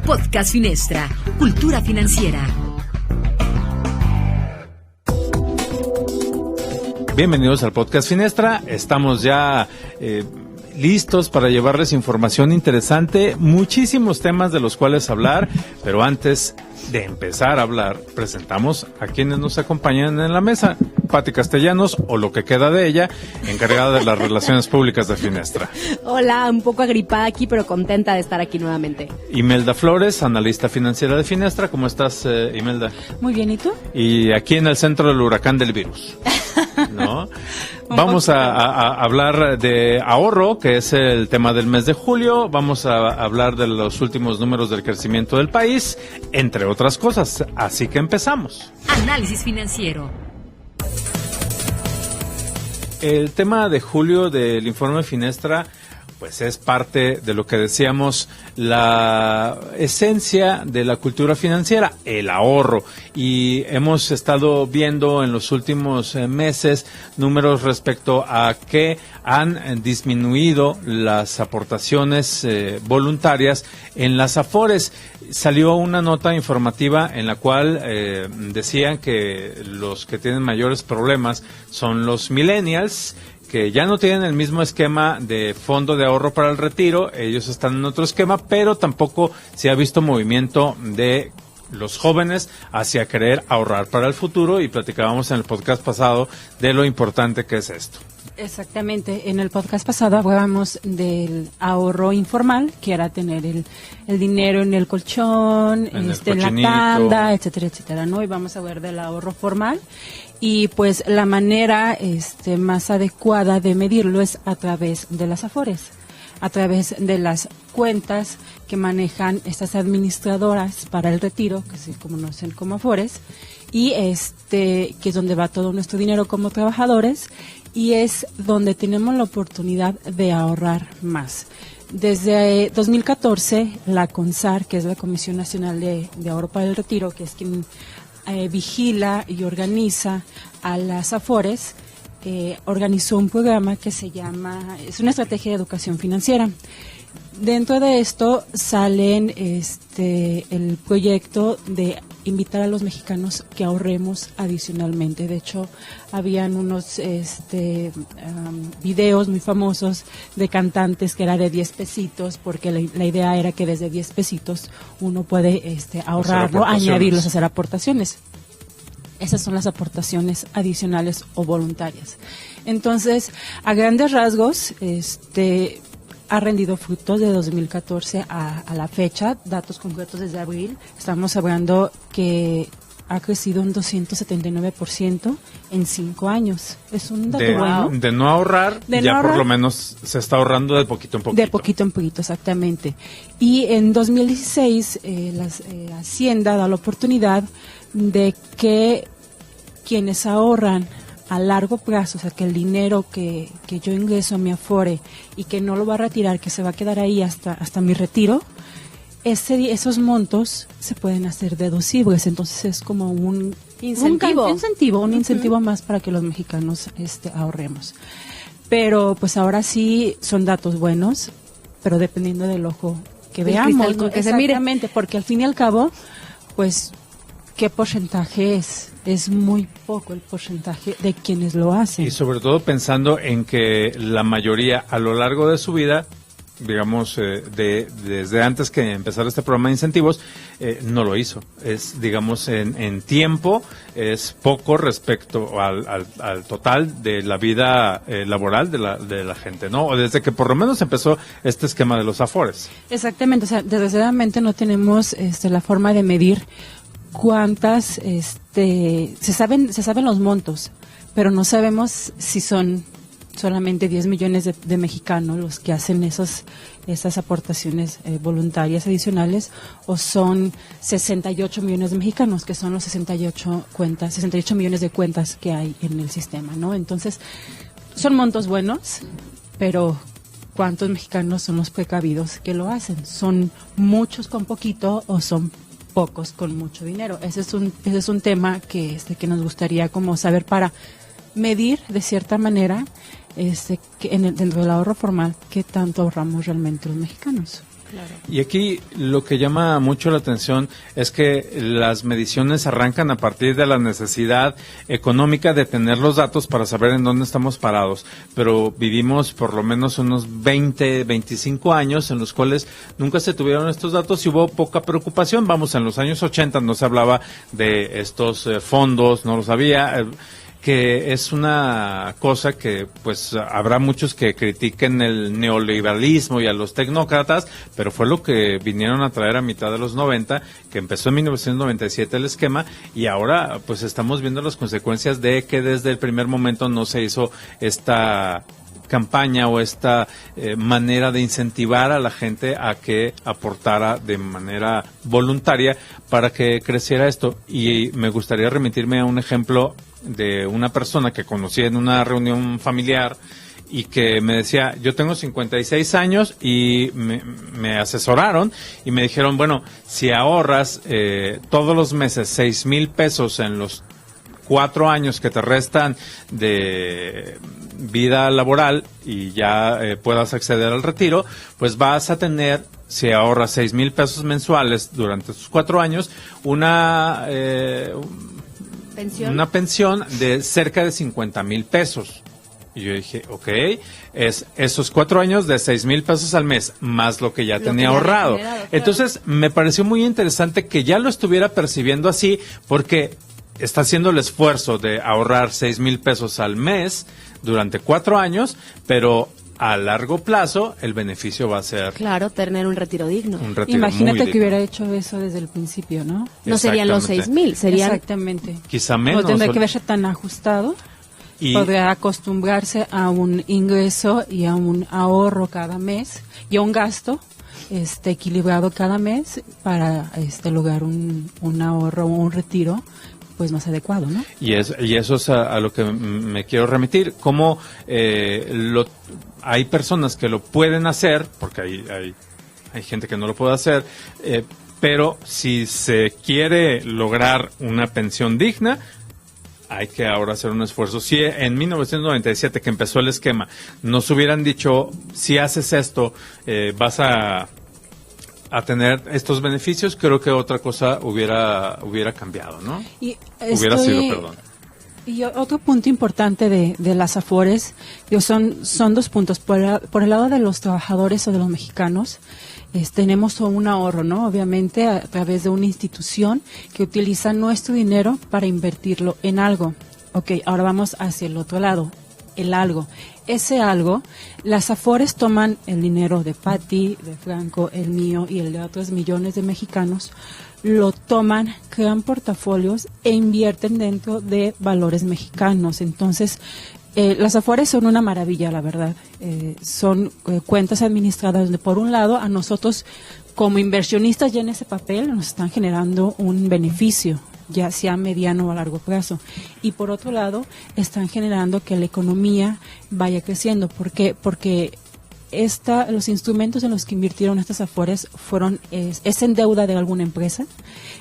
Podcast Finestra, cultura financiera. Bienvenidos al Podcast Finestra. Estamos ya listos para llevarles información interesante, muchísimos temas de los cuales hablar, pero antes de empezar a hablar, presentamos a quienes nos acompañan en la mesa. Pati Castellanos, o lo que queda de ella, encargada de las relaciones públicas de Finestra. Hola, un poco agripada aquí, pero contenta de estar aquí nuevamente. Imelda Flores, analista financiera de Finestra. ¿Cómo estás, Imelda? Muy bien, ¿y tú? Y aquí en el centro del huracán del virus, ¿no? Vamos a hablar de ahorro, que es el tema del mes de julio. Vamos a hablar de los últimos números del crecimiento del país, entre otras cosas. Así que empezamos. Análisis financiero. El tema de julio del informe Finestra, pues es parte de lo que decíamos, la esencia de la cultura financiera, el ahorro. Y hemos estado viendo en los últimos meses números respecto a que han disminuido las aportaciones voluntarias en las Afores. Salió una nota informativa en la cual decían que los que tienen mayores problemas son los millennials, que ya no tienen el mismo esquema de fondo de ahorro para el retiro. Ellos están en otro esquema, pero tampoco se ha visto movimiento de los jóvenes hacia querer ahorrar para el futuro, y platicábamos en el podcast pasado de lo importante que es esto. Exactamente, en el podcast pasado hablábamos del ahorro informal, que era tener el dinero en el colchón, en la tanda, etcétera, etcétera, ¿no? Y vamos a hablar del ahorro formal. Y pues la manera más adecuada de medirlo es a través de las Afores, a través de las cuentas que manejan estas administradoras para el retiro, que se conocen como Afores, y que es donde va todo nuestro dinero como trabajadores, y es donde tenemos la oportunidad de ahorrar más. Desde 2014, la CONSAR, que es la Comisión Nacional de Ahorro para el Retiro, que es quien vigila y organiza a las Afores, organizó un programa que se llama, es una estrategia de educación financiera. Dentro de esto salen el proyecto de invitar a los mexicanos que ahorremos adicionalmente. De hecho, habían unos videos muy famosos de cantantes que era de 10 pesitos, porque la idea era que desde 10 pesitos uno puede ahorrar, ¿no? Añadirlos, hacer aportaciones. Esas son las aportaciones adicionales o voluntarias. Entonces, a grandes rasgos, ha rendido frutos de 2014 a la fecha, datos concretos desde abril. Estamos hablando que ha crecido un 279% en 5 años. Es un dato bueno. De no ahorrar, por lo menos se está ahorrando de poquito en poquito. De poquito en poquito, exactamente. Y en 2016, Hacienda da la oportunidad de que quienes ahorran a largo plazo, o sea, que el dinero que yo ingreso a mi Afore y que no lo va a retirar, que se va a quedar ahí hasta mi retiro, esos montos se pueden hacer deducibles. Entonces es como un incentivo más para que los mexicanos ahorremos. Pero pues ahora sí son datos buenos, pero dependiendo del ojo que veamos, ¿no? Que se mire. Exactamente, porque al fin y al cabo, pues, ¿qué porcentaje es? Es muy poco el porcentaje de quienes lo hacen. Y sobre todo pensando en que la mayoría a lo largo de su vida, digamos, desde antes que empezara este programa de incentivos, no lo hizo. Es, digamos, en tiempo, es poco respecto al total de la vida laboral de la gente, ¿no? O desde que por lo menos empezó este esquema de los Afores. Exactamente, o sea, desgraciadamente no tenemos la forma de medir cuántas, se saben los montos, pero no sabemos si son solamente 10 millones de mexicanos los que hacen esas aportaciones voluntarias adicionales, o son 68 millones de mexicanos, que son los 68 millones de cuentas que hay en el sistema, ¿no? Entonces, son montos buenos, pero ¿cuántos mexicanos son los precavidos que lo hacen? ¿Son muchos con poquito o son pocos con mucho dinero? Ese es un tema que nos gustaría como saber para medir de cierta manera dentro del ahorro formal qué tanto ahorramos realmente los mexicanos. Claro. Y aquí lo que llama mucho la atención es que las mediciones arrancan a partir de la necesidad económica de tener los datos para saber en dónde estamos parados, pero vivimos por lo menos unos 20, 25 años en los cuales nunca se tuvieron estos datos y hubo poca preocupación. Vamos, en los años 80 no se hablaba de estos fondos, no lo sabía, que es una cosa que pues habrá muchos que critiquen el neoliberalismo y a los tecnócratas, pero fue lo que vinieron a traer a mitad de los 90, que empezó en 1997 el esquema, y ahora pues estamos viendo las consecuencias de que desde el primer momento no se hizo esta campaña o esta manera de incentivar a la gente a que aportara de manera voluntaria para que creciera esto. Y me gustaría remitirme a un ejemplo de una persona que conocí en una reunión familiar y que me decía, yo tengo 56 años y me asesoraron y me dijeron, bueno, si ahorras todos los meses 6,000 pesos en los 4 años que te restan de vida laboral y ya puedas acceder al retiro, pues vas a tener, si ahorras 6,000 pesos mensuales durante estos 4 años, una pensión de cerca de 50,000 pesos. Y yo dije, ok, es esos 4 años de 6,000 pesos al mes, más lo que ya tenía ahorrado. Claro. Entonces, me pareció muy interesante que ya lo estuviera percibiendo así, porque está haciendo el esfuerzo de ahorrar 6,000 pesos al mes durante 4 años, pero a largo plazo el beneficio va a ser... Claro, tener un retiro digno. Un retiro Imagínate muy que digno. hubiera hecho eso desde el principio, ¿no? No serían los 6,000, serían... Exactamente. Quizá menos. No tendría que verse tan ajustado. Y podría acostumbrarse a un ingreso y a un ahorro cada mes y a un gasto equilibrado cada mes para lograr un ahorro o un retiro pues más adecuado, ¿no? Y eso es a lo que me quiero remitir. Cómo hay personas que lo pueden hacer, porque hay gente que no lo puede hacer, pero si se quiere lograr una pensión digna, hay que ahora hacer un esfuerzo. Si en 1997 que empezó el esquema nos hubieran dicho, si haces esto vas a tener estos beneficios, creo que otra cosa hubiera cambiado, ¿no? Hubiera sido, perdón. Y otro punto importante de las Afores, son 2 puntos. Por el lado de los trabajadores o de los mexicanos, tenemos un ahorro, ¿no? Obviamente a través de una institución que utiliza nuestro dinero para invertirlo en algo. Ok, ahora vamos hacia el otro lado, el algo. Ese algo, las Afores toman el dinero de Pati, de Franco, el mío y el de otros millones de mexicanos, lo toman, crean portafolios e invierten dentro de valores mexicanos. Entonces, las Afores son una maravilla, la verdad. Son cuentas administradas donde, por un lado, a nosotros como inversionistas ya en ese papel nos están generando un beneficio, ya sea a mediano o a largo plazo. Y por otro lado, están generando que la economía vaya creciendo. ¿Por qué? Porque los instrumentos en los que invirtieron estas Afores es en deuda de alguna empresa,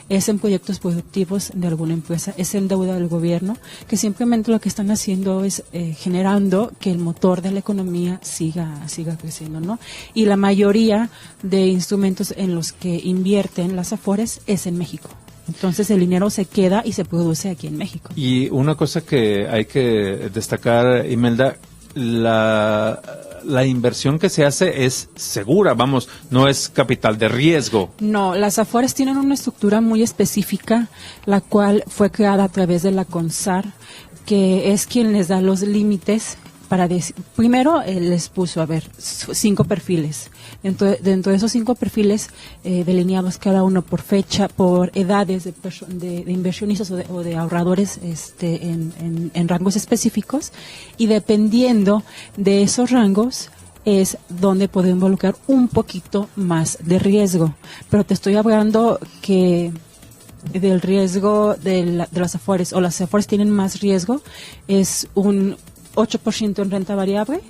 es en proyectos productivos de alguna empresa, es en deuda del gobierno, que simplemente lo que están haciendo es generando que el motor de la economía siga creciendo, ¿no? Y la mayoría de instrumentos en los que invierten las Afores es en México. Entonces el dinero se queda y se produce aquí en México. Y una cosa que hay que destacar, Imelda, la inversión que se hace es segura, vamos, no es capital de riesgo. No, las Afores tienen una estructura muy específica, la cual fue creada a través de la CONSAR, que es quien les da los límites para primero les puso 5 perfiles. Dentro de esos 5 perfiles delineados cada uno por fecha, por edades de inversionistas o de ahorradores en rangos específicos, y dependiendo de esos rangos es donde puede involucrar un poquito más de riesgo. Pero te estoy hablando que del riesgo de las Afores, o las Afores tienen más riesgo, es un 8% en renta variable,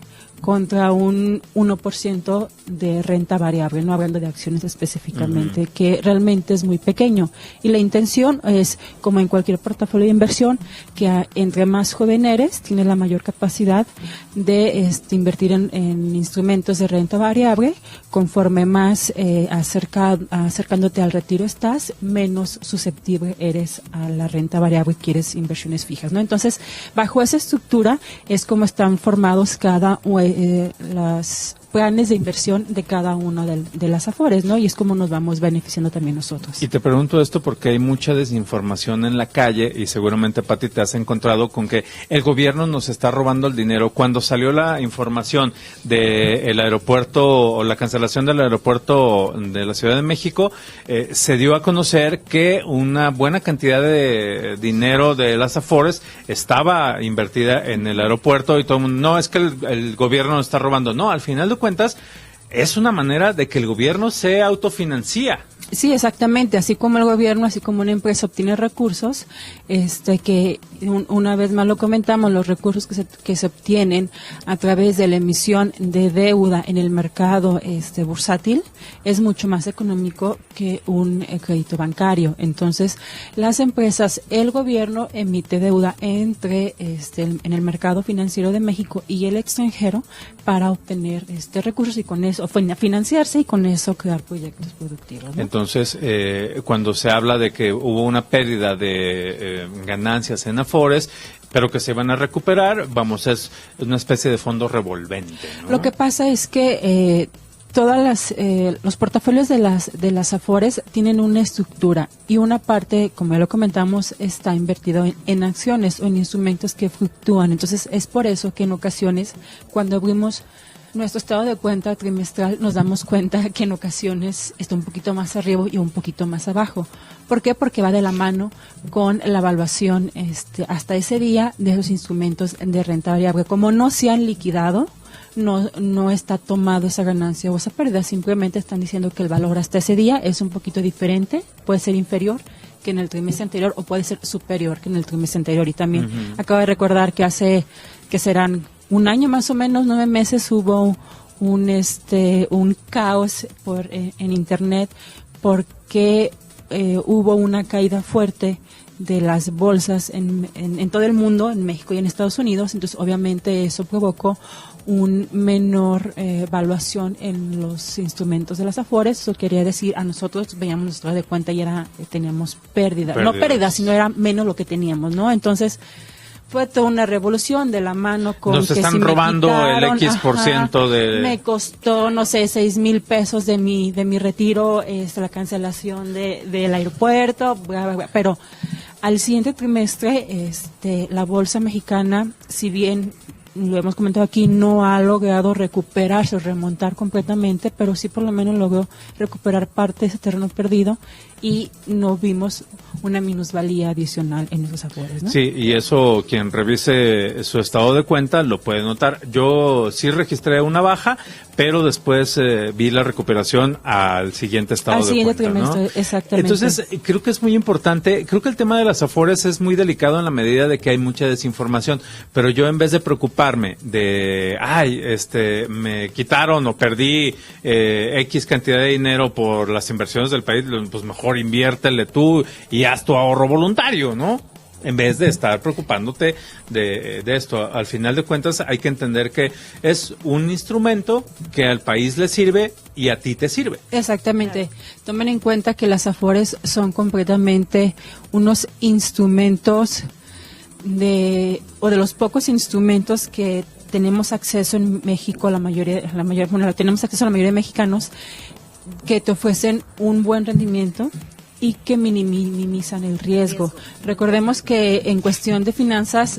contra un 1% de renta variable, no hablando de acciones específicamente, que realmente es muy pequeño. Y la intención es, como en cualquier portafolio de inversión, que entre más joven eres, tienes la mayor capacidad de invertir en instrumentos de renta variable. Conforme más acercándote al retiro estás, menos susceptible eres a la renta variable y quieres inversiones fijas, ¿no? Entonces, bajo esa estructura es como están formados las planes de inversión de cada uno de las Afores, ¿no? Y es como nos vamos beneficiando también nosotros. Y te pregunto esto porque hay mucha desinformación en la calle y seguramente, Pati, te has encontrado con que el gobierno nos está robando el dinero. Cuando salió la información del aeropuerto o la cancelación del aeropuerto de la Ciudad de México, se dio a conocer que una buena cantidad de dinero de las Afores estaba invertida en el aeropuerto y todo el mundo, no, es que el gobierno nos está robando. No, al final de cuentas, es una manera de que el gobierno se autofinancia. Sí, exactamente. Así como el gobierno, así como una empresa obtiene recursos, que una vez más lo comentamos, los recursos que se obtienen a través de la emisión de deuda en el mercado bursátil es mucho más económico que un crédito bancario. Entonces, las empresas, el gobierno emite deuda en el mercado financiero de México y el extranjero para obtener recursos y con eso financiarse y con eso crear proyectos productivos, ¿no? Entonces, cuando se habla de que hubo una pérdida de ganancias en Afores, pero que se van a recuperar, es una especie de fondo revolvente, ¿no? Lo que pasa es que los portafolios de las Afores tienen una estructura y una parte, como ya lo comentamos, está invertido en acciones o en instrumentos que fluctúan. Entonces, es por eso que en ocasiones, cuando abrimos nuestro estado de cuenta trimestral, nos damos cuenta que en ocasiones está un poquito más arriba y un poquito más abajo. ¿Por qué? Porque va de la mano con la evaluación hasta ese día de esos instrumentos de renta variable. Como no se han liquidado, no está tomado esa ganancia o esa pérdida, simplemente están diciendo que el valor hasta ese día es un poquito diferente, puede ser inferior que en el trimestre anterior o puede ser superior que en el trimestre anterior. Y también acabo de recordar que serán un año más o menos, 9 meses, hubo un caos en internet porque hubo una caída fuerte de las bolsas en todo el mundo, en México y en Estados Unidos. Entonces, obviamente, eso provocó un menor evaluación en los instrumentos de las Afores. Eso quería decir, a nosotros veíamos nuestra de cuenta y teníamos pérdida. No pérdida, sino era menos lo que teníamos, ¿no? Entonces, fue toda una revolución de la mano con nos que están si robando el X% de... Me costó, no sé, 6,000 pesos de mi retiro, la cancelación del aeropuerto, bla, bla, bla. Pero al siguiente trimestre, la bolsa mexicana, si bien lo hemos comentado aquí, no ha logrado recuperarse o remontar completamente, pero sí por lo menos logró recuperar parte de ese terreno perdido y no vimos una minusvalía adicional en esos Afores, ¿no? Sí, y eso quien revise su estado de cuenta lo puede notar. Yo sí registré una baja, pero después vi la recuperación al siguiente estado de cuenta, trimestre, ¿no? Exactamente. Entonces, creo que es muy importante, creo que el tema de las Afores es muy delicado en la medida de que hay mucha desinformación, pero yo en vez de preocuparme de, me quitaron o perdí X cantidad de dinero por las inversiones del país, pues mejor inviértele tú y haz tu ahorro voluntario, ¿no? En vez de estar preocupándote de esto. Al final de cuentas hay que entender que es un instrumento que al país le sirve y a ti te sirve. Exactamente. Tomen en cuenta que las Afores son completamente unos instrumentos de los pocos instrumentos que tenemos acceso en México, tenemos acceso a la mayoría de mexicanos, que te ofrecen un buen rendimiento y que minimizan el riesgo. Recordemos que en cuestión de finanzas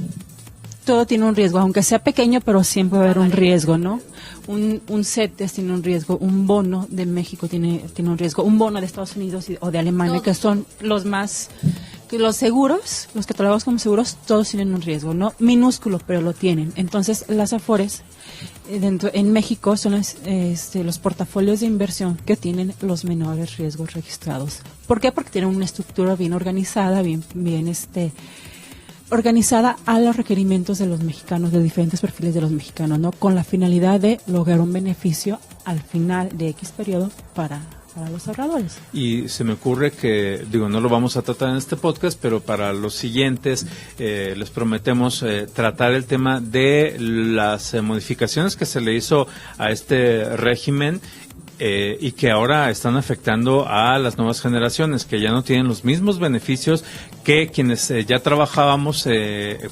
todo tiene un riesgo, aunque sea pequeño, pero siempre va a haber un riesgo, ¿no? Un CETES tiene un riesgo, un bono de México tiene un riesgo, un bono de Estados Unidos o de Alemania, que son los seguros, los catalogados como seguros, todos tienen un riesgo, ¿no? Minúsculo, pero lo tienen. Entonces, las Afores en México son los portafolios de inversión que tienen los menores riesgos registrados. ¿Por qué? Porque tienen una estructura bien organizada, bien organizada a los requerimientos de los mexicanos, de diferentes perfiles de los mexicanos, ¿no? Con la finalidad de lograr un beneficio al final de X periodo para los ahorradores. Y se me ocurre que, no lo vamos a tratar en este podcast, pero para los siguientes les prometemos tratar el tema de las modificaciones que se le hizo a este régimen y que ahora están afectando a las nuevas generaciones, que ya no tienen los mismos beneficios que quienes ya trabajábamos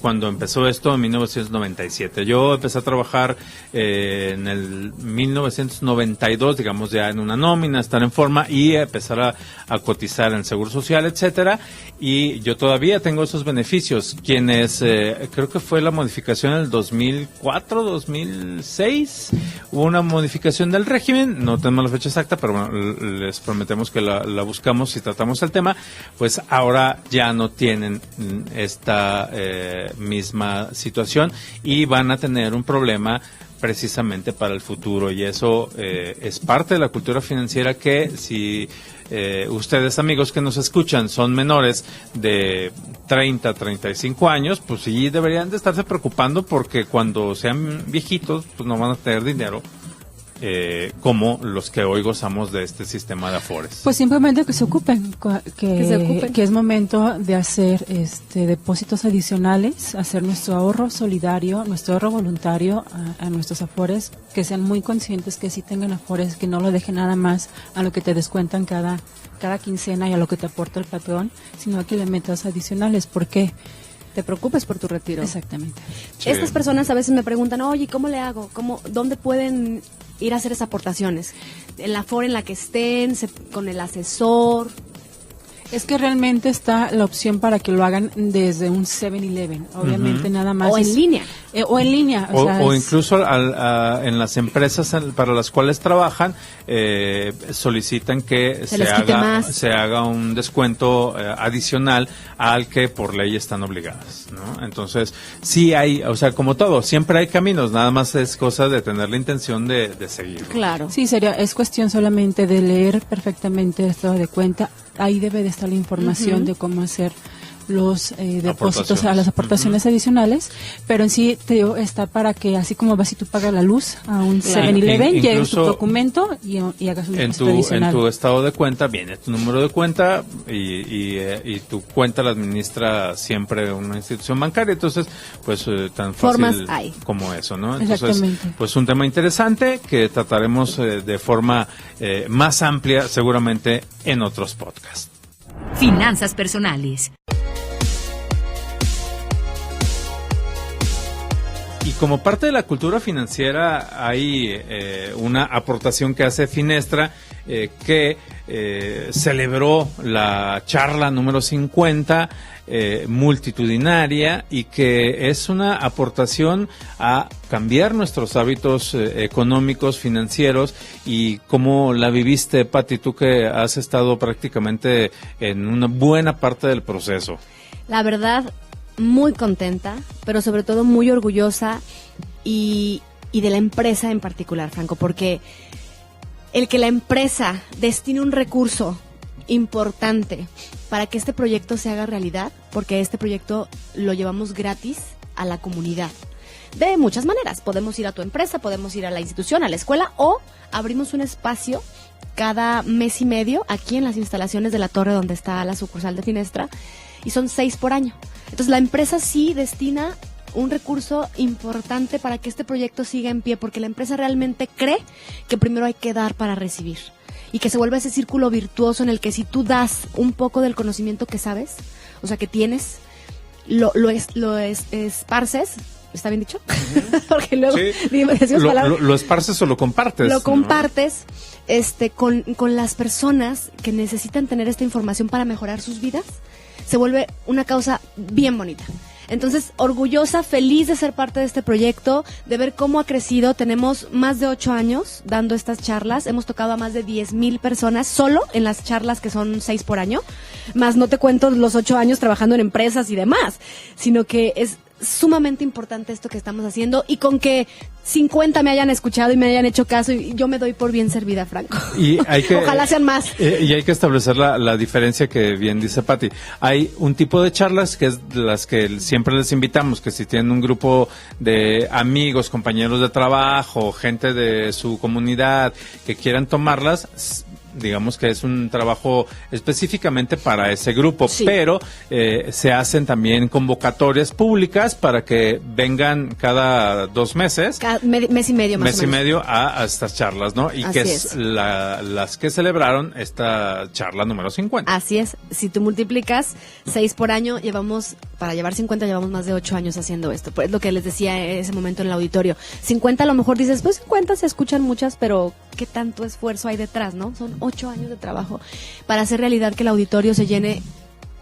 cuando empezó esto en 1997. Yo empecé a trabajar en el 1992, digamos, ya en una nómina, estar en forma y empezar a cotizar en el Seguro Social, etcétera, y yo todavía tengo esos beneficios. Quienes, creo que fue la modificación en el 2004, 2006, hubo una modificación del régimen, no tenemos la fecha exacta, pero bueno, les prometemos que la buscamos y tratamos el tema. Pues ahora ya no tienen esta misma situación y van a tener un problema precisamente para el futuro, y eso es parte de la cultura financiera que si ustedes, amigos que nos escuchan, son menores de 30, 35 años, pues sí deberían de estarse preocupando, porque cuando sean viejitos pues no van a tener dinero como los que hoy gozamos de este sistema de Afores. Pues simplemente que se ocupen, que es momento de hacer depósitos adicionales, hacer nuestro ahorro solidario, nuestro ahorro voluntario a nuestros Afores, que sean muy conscientes que sí tengan Afores, que no lo dejen nada más a lo que te descuentan cada quincena y a lo que te aporta el patrón, sino que le metas adicionales. ¿Por qué? Te preocupes por tu retiro. Exactamente. Sí. Estas personas a veces me preguntan, oye, ¿cómo le hago? ¿Dónde pueden ir a hacer esas aportaciones? ¿En la Afore en la que estén? ¿Con el asesor? Es que realmente está la opción para que lo hagan desde un 7-Eleven, obviamente nada más. O en línea. O en línea. O incluso en las empresas para las cuales trabajan, solicitan que se haga un descuento adicional al que por ley están obligadas, ¿no? Entonces, sí hay, como todo, siempre hay caminos, nada más es cosa de tener la intención de seguir. Claro. Sí, es cuestión solamente de leer perfectamente el estado de cuenta. Ahí debe de estar la información de cómo hacer los depósitos a las aportaciones adicionales, pero en sí te digo, está para que así como vas y tú pagas la luz a un 7-Eleven, llegues tu documento y hagas un depósito adicional. En tu estado de cuenta viene tu número de cuenta y tu cuenta la administra siempre una institución bancaria, entonces pues tan fácil como eso, ¿no? Entonces, pues un tema interesante que trataremos de forma más amplia seguramente en otros podcasts. Finanzas personales. Y como parte de la cultura financiera hay una aportación que hace Finestra que celebró la charla número 50 multitudinaria, y que es una aportación a cambiar nuestros hábitos económicos, financieros. ¿Y cómo la viviste, Pati, tú que has estado prácticamente en una buena parte del proceso? La verdad, muy contenta, pero sobre todo muy orgullosa y de la empresa en particular, Franco, porque el que la empresa destine un recurso importante para que este proyecto se haga realidad, porque este proyecto lo llevamos gratis a la comunidad. De muchas maneras, podemos ir a tu empresa, podemos ir a la institución, a la escuela, o abrimos un espacio cada mes y medio aquí en las instalaciones de la torre donde está la sucursal de Finestra, y son 6 por año. Entonces la empresa sí destina un recurso importante para que este proyecto siga en pie, porque la empresa realmente cree que primero hay que dar para recibir, y que se vuelve ese círculo virtuoso en el que si tú das un poco del conocimiento que sabes, o sea que tienes, lo esparces. ¿Está bien dicho? Porque luego decimos palabras. ¿Lo esparces o lo compartes? Lo compartes, con las personas que necesitan tener esta información para mejorar sus vidas. Se vuelve una causa bien bonita. Entonces, orgullosa, feliz de ser parte de este proyecto, de ver cómo ha crecido. Tenemos más de 8 años dando estas charlas. Hemos tocado a más de 10,000 personas solo en las charlas, que son 6 por año. Más no te cuento los 8 años trabajando en empresas y demás, sino que sumamente importante esto que estamos haciendo, y con que 50 me hayan escuchado y me hayan hecho caso, y yo me doy por bien servida, Franco. Y hay que, ojalá sean más. Y hay que establecer la diferencia que bien dice Pati. Hay un tipo de charlas que es las que siempre les invitamos, que si tienen un grupo de amigos, compañeros de trabajo, gente de su comunidad que quieran tomarlas, digamos que es un trabajo específicamente para ese grupo, sí. Pero se hacen también convocatorias públicas para que vengan cada 2 meses. Mes y medio más mes o menos. Y medio a estas charlas, ¿no? Y así que es las que celebraron esta charla número 50. Así es. Si tú multiplicas 6 por año, para llevar 50 llevamos más de 8 años haciendo esto. Pues es lo que les decía en ese momento en el auditorio. 50 a lo mejor dices, pues 50 se escuchan muchas, pero ¿qué tanto esfuerzo hay detrás, no? Son 8 años de trabajo para hacer realidad que el auditorio se llene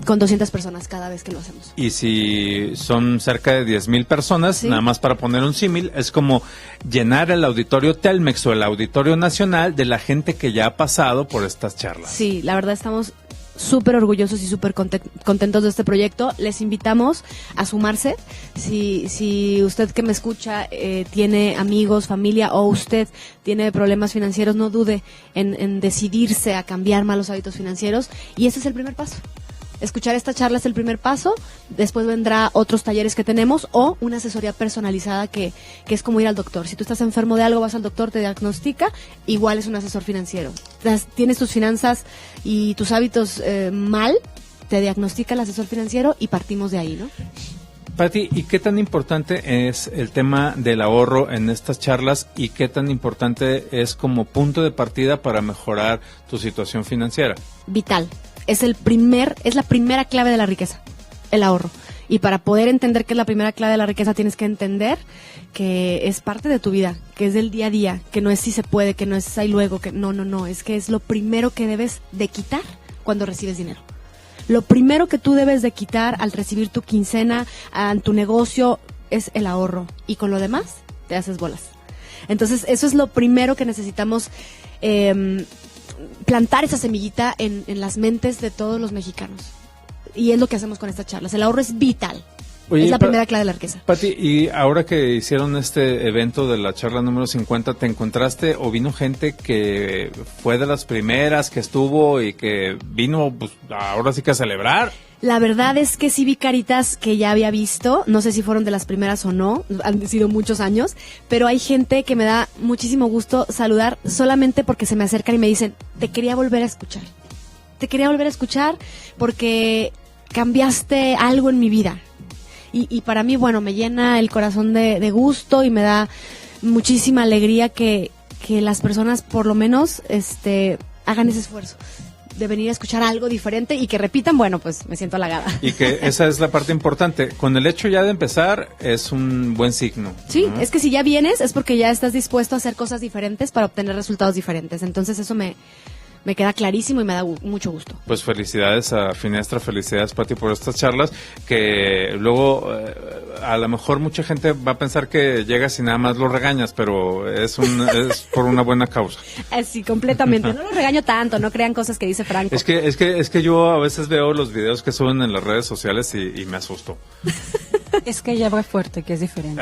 con 200 personas cada vez que lo hacemos. Y si son cerca de 10,000 personas, ¿sí? Nada más para poner un símil, es como llenar el auditorio Telmex o el auditorio nacional de la gente que ya ha pasado por estas charlas. Sí, la verdad estamos súper orgullosos y súper contentos de este proyecto. Les invitamos a sumarse. Si usted que me escucha tiene amigos, familia, o usted tiene problemas financieros, no dude en decidirse a cambiar malos hábitos financieros, y ese es el primer paso. Escuchar esta charla es el primer paso, después vendrá otros talleres que tenemos o una asesoría personalizada que es como ir al doctor. Si tú estás enfermo de algo, vas al doctor, te diagnostica, igual es un asesor financiero. Tienes tus finanzas y tus hábitos mal, te diagnostica el asesor financiero y partimos de ahí, ¿no? Pati, ¿y qué tan importante es el tema del ahorro en estas charlas y qué tan importante es como punto de partida para mejorar tu situación financiera? Vital. Es la primera clave de la riqueza, el ahorro. Y para poder entender que es la primera clave de la riqueza, tienes que entender que es parte de tu vida, que es del día a día, que no es si se puede, que no es ahí luego, que no, es que es lo primero que debes de quitar cuando recibes dinero. Lo primero que tú debes de quitar al recibir tu quincena, en tu negocio, es el ahorro. Y con lo demás, te haces bolas. Entonces, eso es lo primero que necesitamos plantar esa semillita en las mentes de todos los mexicanos. Y es lo que hacemos con estas charlas. El ahorro es vital. Oye, es la primera clave de la riqueza. Pati, y ahora que hicieron este evento de la charla número 50, ¿te encontraste o vino gente que fue de las primeras que estuvo y que vino pues, ahora sí que a celebrar? La verdad es que sí vi caritas que ya había visto, no sé si fueron de las primeras o no, han sido muchos años, pero hay gente que me da muchísimo gusto saludar solamente porque se me acercan y me dicen, te quería volver a escuchar porque cambiaste algo en mi vida. Y para mí, bueno, me llena el corazón de gusto y me da muchísima alegría que las personas por lo menos hagan ese esfuerzo de venir a escuchar algo diferente y que repitan, bueno, pues me siento halagada. Y que esa es la parte importante. Con el hecho ya de empezar es un buen signo. Sí, ¿no? Es que si ya vienes es porque ya estás dispuesto a hacer cosas diferentes para obtener resultados diferentes. Entonces eso me queda clarísimo y me da mucho gusto. Pues felicidades a Finestra, felicidades Pati por estas charlas, que luego a lo mejor mucha gente va a pensar que llegas y nada más lo regañas, pero es por una buena causa. Sí, completamente. No lo regaño tanto, no crean cosas que dice Franco. Es que yo a veces veo los videos que suben en las redes sociales y me asusto. Es que ella habla fuerte, que es diferente.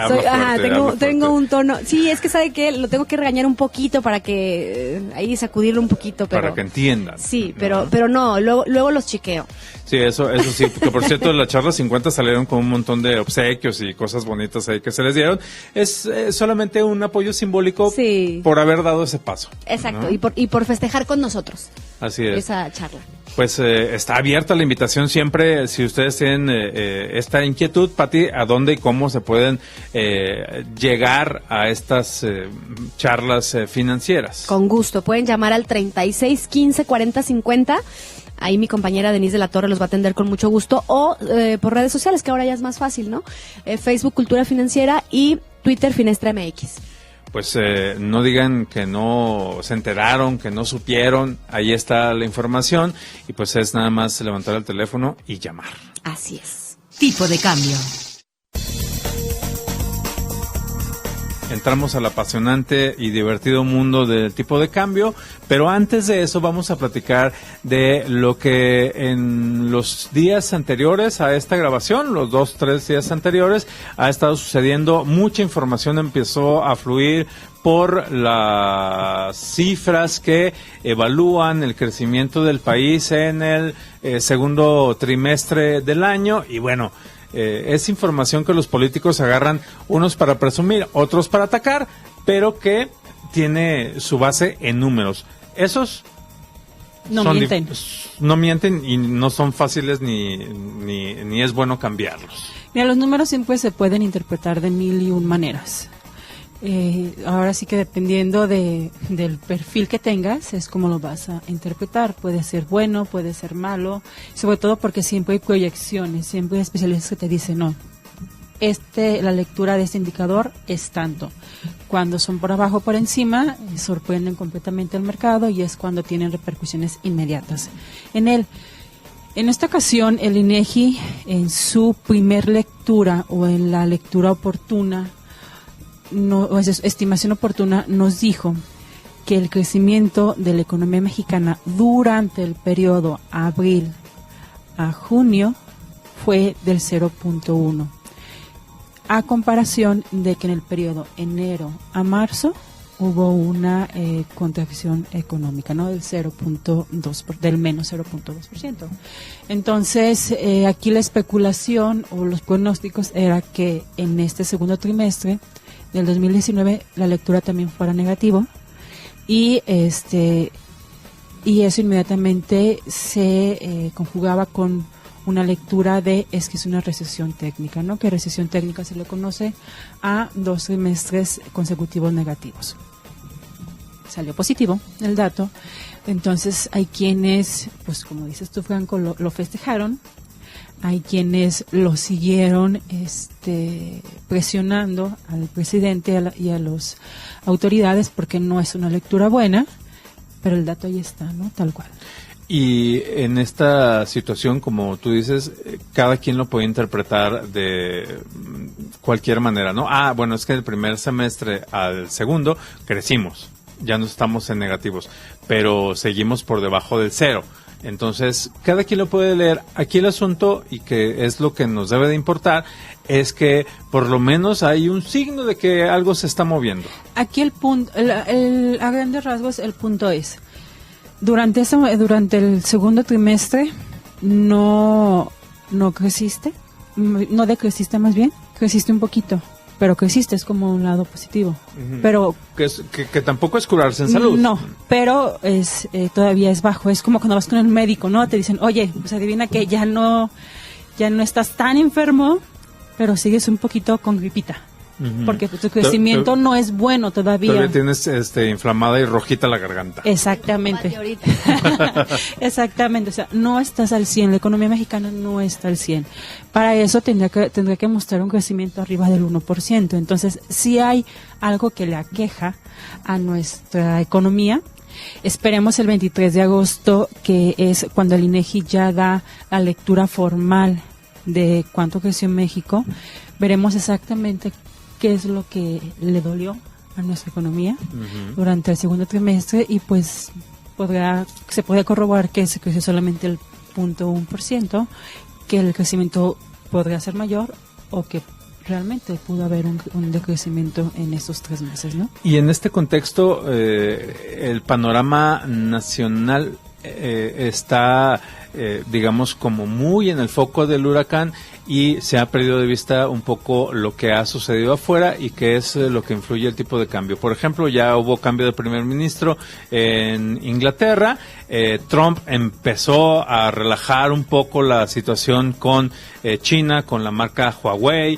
Tengo un tono. Sí, es que sabe que lo tengo que regañar un poquito para que ahí sacudirlo un poquito, pero para que entiendan. Sí, pero no, luego los chiqueo. Sí, eso sí, porque por cierto, la charla 50 salieron con un montón de obsequios y cosas bonitas ahí que se les dieron. Es solamente un apoyo simbólico por haber dado ese paso. Exacto, ¿no? y por festejar con nosotros. Así es. Esa charla. Pues está abierta la invitación siempre, si ustedes tienen esta inquietud, Pati, ¿a dónde y cómo se pueden llegar a estas charlas financieras? Con gusto, pueden llamar al 36 15 40 50. Ahí mi compañera Denise de la Torre los va a atender con mucho gusto, o por redes sociales, que ahora ya es más fácil, ¿no? Facebook Cultura Financiera y Twitter Finestra MX. Pues no digan que no se enteraron, que no supieron, ahí está la información y pues es nada más levantar el teléfono y llamar. Así es. Tipo de cambio. Entramos al apasionante y divertido mundo del tipo de cambio Pero antes de eso vamos a platicar de lo que en los días anteriores a esta grabación, los 2-3 días anteriores, ha estado sucediendo. Mucha información empezó a fluir por las cifras que evalúan el crecimiento del país en el segundo trimestre del año, y bueno, es información que los políticos agarran, unos para presumir, otros para atacar, pero que tiene su base en números. Esos no mienten y no son fáciles ni es bueno cambiarlos. Mira, los números siempre se pueden interpretar de 1001 maneras. Ahora sí que dependiendo del perfil que tengas es como lo vas a interpretar. Puede ser bueno, puede ser malo, sobre todo porque siempre hay proyecciones, siempre hay especialistas que te dicen no, la lectura de este indicador es tanto. Cuando son por abajo o por encima, sorprenden completamente al mercado y es cuando tienen repercusiones inmediatas en él. En esta ocasión, el INEGI, en su primer lectura o en la lectura oportuna, estimación oportuna, nos dijo que el crecimiento de la economía mexicana durante el periodo abril a junio fue del 0.1, a comparación de que en el periodo enero a marzo hubo una contracción económica, ¿no? Del menos 0.2%. Entonces, aquí la especulación o los pronósticos era que en este segundo trimestre del 2019 la lectura también fuera negativo y eso inmediatamente se conjugaba con una lectura de que es una recesión técnica, ¿no? Que recesión técnica se le conoce a 2 trimestres consecutivos negativos. Salió positivo el dato, entonces hay quienes, pues como dices tú, Franco, lo festejaron. Hay quienes lo siguieron presionando al presidente y a las autoridades porque no es una lectura buena, pero el dato ahí está, ¿no? Tal cual. Y en esta situación, como tú dices, cada quien lo puede interpretar de cualquier manera, ¿no? Bueno, es que el primer semestre al segundo crecimos, ya no estamos en negativos, pero seguimos por debajo del 0. Entonces, cada quien lo puede leer. Aquí el asunto, y que es lo que nos debe de importar, es que por lo menos hay un signo de que algo se está moviendo. Aquí el punto, a grandes rasgos, el punto es, durante el segundo trimestre no creciste, no decreciste más bien, creciste un poquito. Pero creciste, es como un lado positivo. Uh-huh. Pero que tampoco es curarse en salud. No, pero todavía es bajo. Es como cuando vas con el médico, ¿no? Te dicen, oye, pues adivina que ya no estás tan enfermo, pero sigues un poquito con gripita. Uh-huh. Porque tu crecimiento no es bueno todavía. Todavía tienes inflamada y rojita la garganta. Exactamente. Exactamente, o sea, no estás al 100, la economía mexicana no está al 100. Para eso tendría que mostrar un crecimiento arriba del 1%. Entonces, si hay algo que le aqueja a nuestra economía, esperemos el 23 de agosto, que es cuando el INEGI ya da la lectura formal de cuánto creció México, veremos exactamente qué es lo que le dolió a nuestra economía durante el segundo trimestre y pues se puede corroborar que se creció solamente el 0.1%, que el crecimiento podría ser mayor o que realmente pudo haber un decrecimiento en estos 3 meses, ¿no? Y en este contexto, el panorama nacional está, digamos, como muy en el foco del huracán y se ha perdido de vista un poco lo que ha sucedido afuera y que es lo que influye el tipo de cambio. Por ejemplo, ya hubo cambio de primer ministro en Inglaterra. Trump empezó a relajar un poco la situación con China, con la marca Huawei.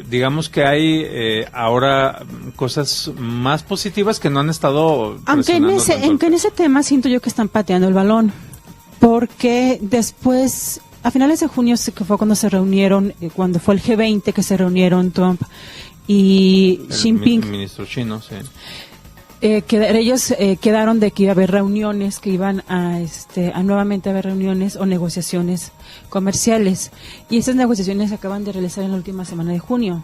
Digamos que hay ahora cosas más positivas que no han estado presionando. Aunque en ese tema siento yo que están pateando el balón, porque después, a finales de junio, que fue cuando se reunieron, cuando fue el G20 que se reunieron Trump y Xi Jinping, el ministro chino, sí. Ellos quedaron de que iba a haber reuniones, que iban a nuevamente haber reuniones o negociaciones comerciales. Y esas negociaciones se acaban de realizar en la última semana de junio.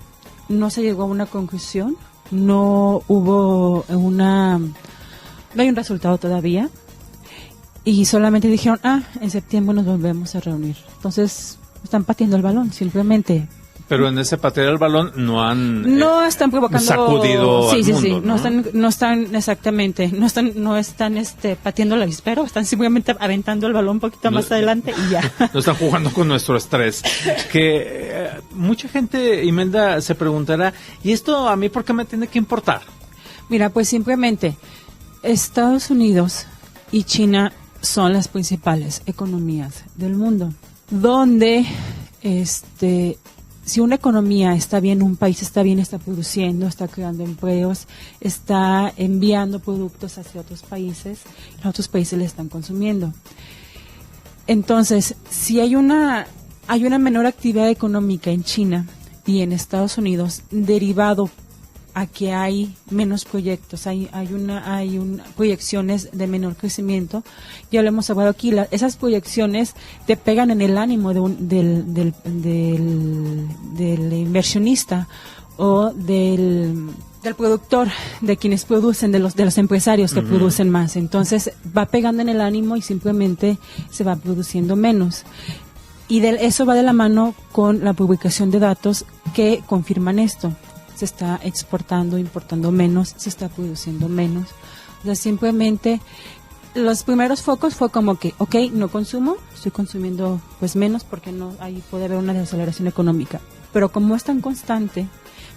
No se llegó a una conclusión, no hubo No hay un resultado todavía. Y solamente dijeron, en septiembre nos volvemos a reunir. Entonces, están pateando el balón, simplemente. Pero en ese patear el balón no están provocando sacudido al mundo, sí. ¿no? No están exactamente, no están pateando el avispero, están simplemente aventando el balón un poquito más adelante y ya. No están jugando con nuestro estrés. Que mucha gente, Imelda, se preguntará, ¿y esto a mí por qué me tiene que importar? Mira, pues simplemente Estados Unidos y China son las principales economías del mundo, donde si una economía está bien, un país está bien, está produciendo, está creando empleos, está enviando productos hacia otros países, los otros países le están consumiendo. Entonces, si hay una menor actividad económica en China y en Estados Unidos, derivado a que hay menos proyectos, hay proyecciones de menor crecimiento. Ya lo hemos hablado aquí, esas proyecciones te pegan en el ánimo del inversionista o del productor, de quienes producen, de los empresarios que producen más. Entonces va pegando en el ánimo y simplemente se va produciendo menos. Y eso va de la mano con la publicación de datos que confirman esto. Se está exportando, importando menos, se está produciendo menos. O sea, simplemente los primeros focos fue como que, no consumo, estoy consumiendo pues menos porque ahí puede haber una desaceleración económica. Pero como es tan constante,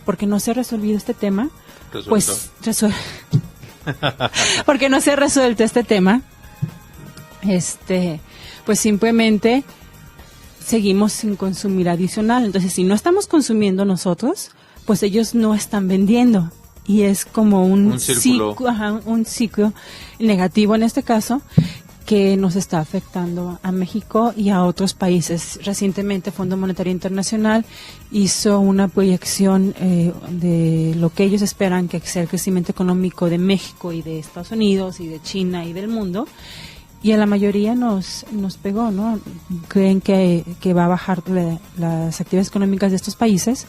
porque no se ha resolvido este tema, porque no se ha resuelto este tema, pues simplemente seguimos sin consumir adicional. Entonces, si no estamos consumiendo nosotros, pues ellos no están vendiendo y es como un ciclo negativo en este caso que nos está afectando a México y a otros países. Recientemente Fondo Monetario Internacional hizo una proyección de lo que ellos esperan que sea el crecimiento económico de México y de Estados Unidos y de China y del mundo, y a la mayoría nos pegó, ¿no? Creen que va a bajar las actividades económicas de estos países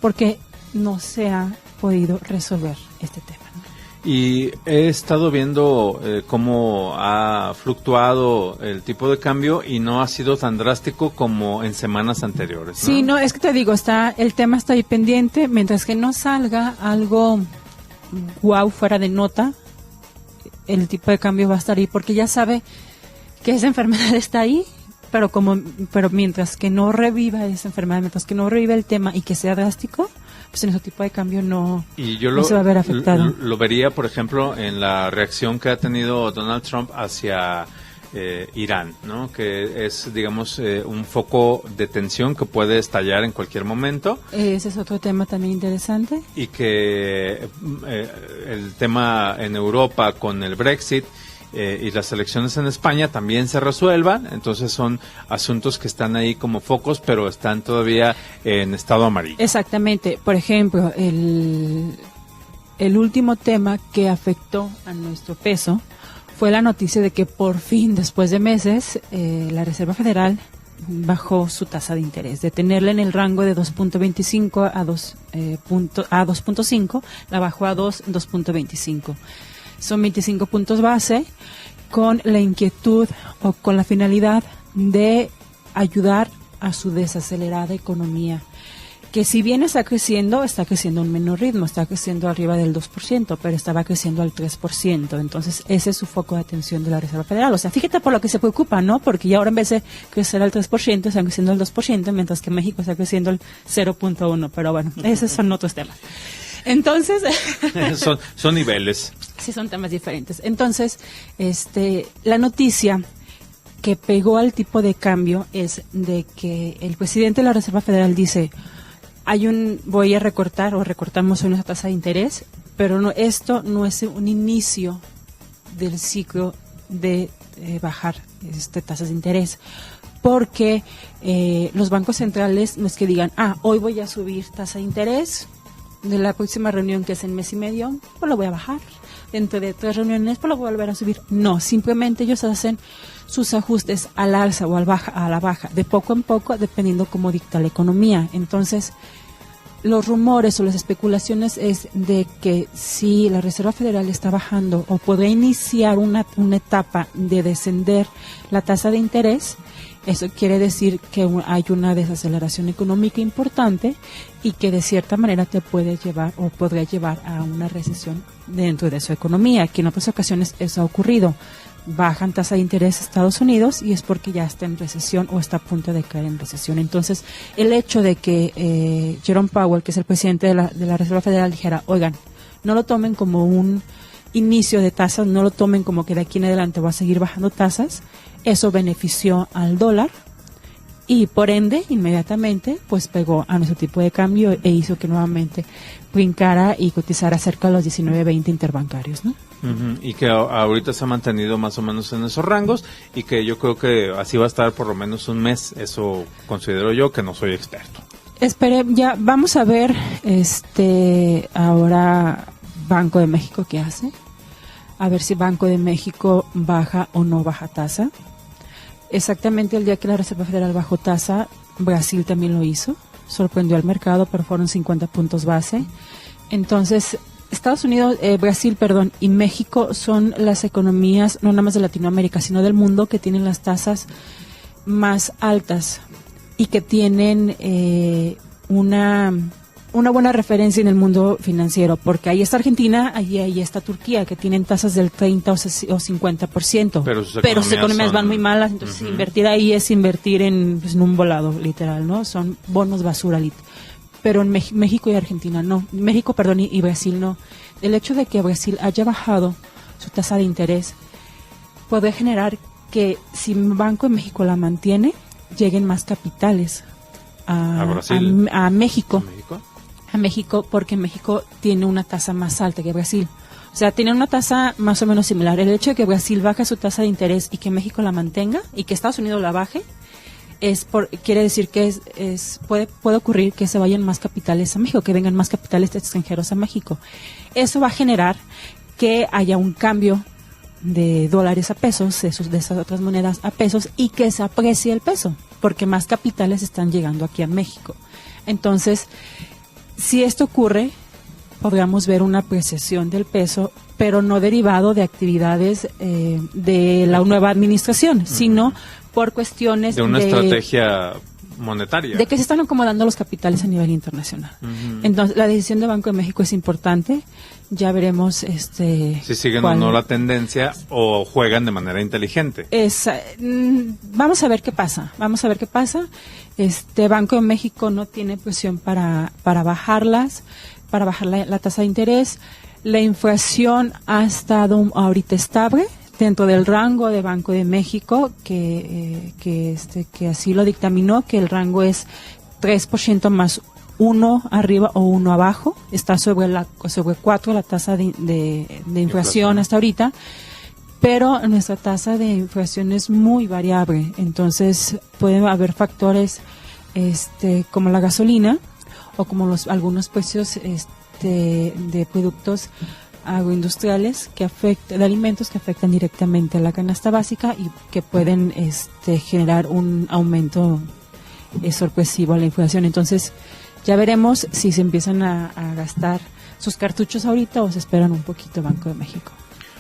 porque no se ha podido resolver este tema, ¿no? Y he estado viendo cómo ha fluctuado el tipo de cambio y no ha sido tan drástico como en semanas anteriores, ¿no? Sí, no, es que te digo, el tema está ahí pendiente, mientras que no salga algo fuera de nota, el tipo de cambio va a estar ahí, porque ya sabe que esa enfermedad está ahí, pero mientras que no reviva esa enfermedad, mientras que no reviva el tema y que sea drástico, pues en ese tipo de cambio no se va a ver afectado. Lo vería, por ejemplo, en la reacción que ha tenido Donald Trump hacia Irán, ¿no? Que es, digamos, un foco de tensión que puede estallar en cualquier momento. Ese es otro tema también interesante. Y que el tema en Europa con el Brexit y las elecciones en España también se resuelvan. Entonces son asuntos que están ahí como focos, pero están todavía en estado amarillo. Exactamente. Por ejemplo, el último tema que afectó a nuestro peso fue la noticia de que por fin, después de meses, la Reserva Federal bajó su tasa de interés. De tenerla en el rango de 2.25 a 2.5, la bajó a 2.25. Son 25 puntos base, con la inquietud o con la finalidad de ayudar a su desacelerada economía, que si bien está creciendo a un menor ritmo, está creciendo arriba del 2%, pero estaba creciendo al 3%. Entonces, ese es su foco de atención de la Reserva Federal. O sea, fíjate por lo que se preocupa, ¿no? Porque ya ahora en vez de crecer al 3%, están creciendo al 2%, mientras que México está creciendo al 0.1%. Pero bueno, esos son otros temas. Entonces, son niveles. Sí, son temas diferentes. Entonces, la noticia que pegó al tipo de cambio es de que el presidente de la Reserva Federal dice, voy a recortar o recortamos una tasa de interés, pero esto no es un inicio del ciclo de bajar tasas de interés, porque los bancos centrales no es que digan, hoy voy a subir tasa de interés, de la próxima reunión, que es en mes y medio, pues lo voy a bajar. Dentro de 3 reuniones, pues lo voy a volver a subir. No, simplemente ellos hacen sus ajustes al alza o a la baja, de poco en poco, dependiendo cómo dicta la economía. Entonces, los rumores o las especulaciones es de que si la Reserva Federal está bajando o podría iniciar una etapa de descender la tasa de interés, eso quiere decir que hay una desaceleración económica importante y que de cierta manera te puede llevar o podría llevar a una recesión dentro de su economía, que en otras ocasiones eso ha ocurrido. Bajan tasa de interés Estados Unidos y es porque ya está en recesión o está a punto de caer en recesión. Entonces, el hecho de que Jerome Powell, que es el presidente de la Reserva Federal, dijera, oigan, no lo tomen como un inicio de tasas, no lo tomen como que de aquí en adelante va a seguir bajando tasas, eso benefició al dólar y por ende, inmediatamente, pues pegó a nuestro tipo de cambio e hizo que nuevamente brincara y cotizara cerca de los 19.20 interbancarios, ¿no? Y que ahorita se ha mantenido más o menos en esos rangos y que yo creo que así va a estar por lo menos un mes. Eso considero yo, que no soy experto. Ya vamos a ver ahora Banco de México qué hace, a ver si Banco de México baja o no baja tasa. Exactamente el día que la Reserva Federal bajó tasa, Brasil también lo hizo, sorprendió al mercado, pero fueron 50 puntos base. Entonces, Brasil y México son las economías, no nada más de Latinoamérica, sino del mundo, que tienen las tasas más altas y que tienen una buena referencia en el mundo financiero, porque ahí está Argentina, ahí está Turquía, que tienen tasas del 30 o 50%, pero sus economías van muy malas, entonces invertir ahí es invertir en un volado, literal, ¿no? Son bonos basura, pero en México y Argentina no, y Brasil no. El hecho de que Brasil haya bajado su tasa de interés puede generar que si Banco de México la mantiene, lleguen más capitales a México. A México, porque México tiene una tasa más alta que Brasil. O sea, tienen una tasa más o menos similar. El hecho de que Brasil baje su tasa de interés y que México la mantenga y que Estados Unidos la baje, quiere decir que puede ocurrir que se vayan más capitales a México, que vengan más capitales extranjeros a México. Eso va a generar que haya un cambio de dólares a pesos, de esas otras monedas a pesos, y que se aprecie el peso, porque más capitales están llegando aquí a México. Entonces, si esto ocurre, podríamos ver una apreciación del peso, pero no derivado de actividades de la nueva administración, sino por cuestiones de una estrategia monetaria. De que se están acomodando los capitales a nivel internacional. Entonces, la decisión de Banco de México es importante. Ya veremos si siguen o no la tendencia o juegan de manera inteligente. Vamos a ver qué pasa. Banco de México no tiene presión para bajar la tasa de interés. La inflación ha estado ahorita estable dentro del rango de Banco de México, que así lo dictaminó, que el rango es 3% más 1 arriba o 1 abajo. Está sobre 4 la tasa de inflación hasta ahorita, pero nuestra tasa de inflación es muy variable. Entonces pueden haber factores como la gasolina o como algunos precios de productos agroindustriales de alimentos que afectan directamente a la canasta básica y que pueden generar un aumento sorpresivo a la inflación. Entonces, ya veremos si se empiezan a gastar sus cartuchos ahorita o se esperan un poquito Banco de México.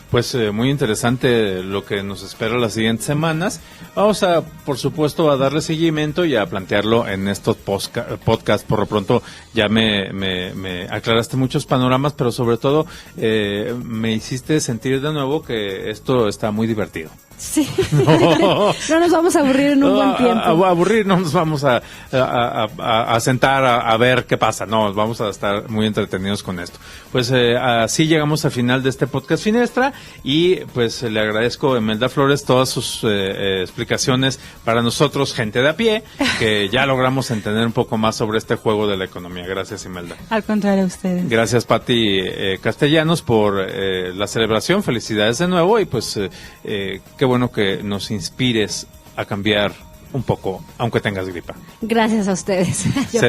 Pues muy interesante lo que nos espera las siguientes semanas. Vamos a, por supuesto, a darle seguimiento y a plantearlo en estos podcasts. Por lo pronto ya me aclaraste muchos panoramas, pero sobre todo me hiciste sentir de nuevo que esto está muy divertido. Sí, no nos vamos a aburrir en un buen tiempo. Aburrir, no nos vamos a sentar a ver qué pasa, no, vamos a estar muy entretenidos con esto. Pues así llegamos al final de este podcast Finestra y pues le agradezco a Imelda Flores todas sus explicaciones para nosotros, gente de a pie, que ya logramos entender un poco más sobre este juego de la economía. Gracias, Imelda. Al contrario, a ustedes. Gracias, Pati Castellanos, por la celebración. Felicidades de nuevo y pues qué bueno que nos inspires a cambiar un poco, aunque tengas gripa. Gracias a ustedes. Yo se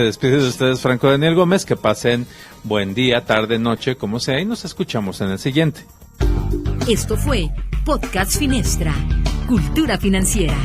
despide de ustedes Franco Daniel Gómez. Que pasen buen día, tarde, noche, como sea, y nos escuchamos en el siguiente. Esto fue Podcast Finestra, Cultura Financiera.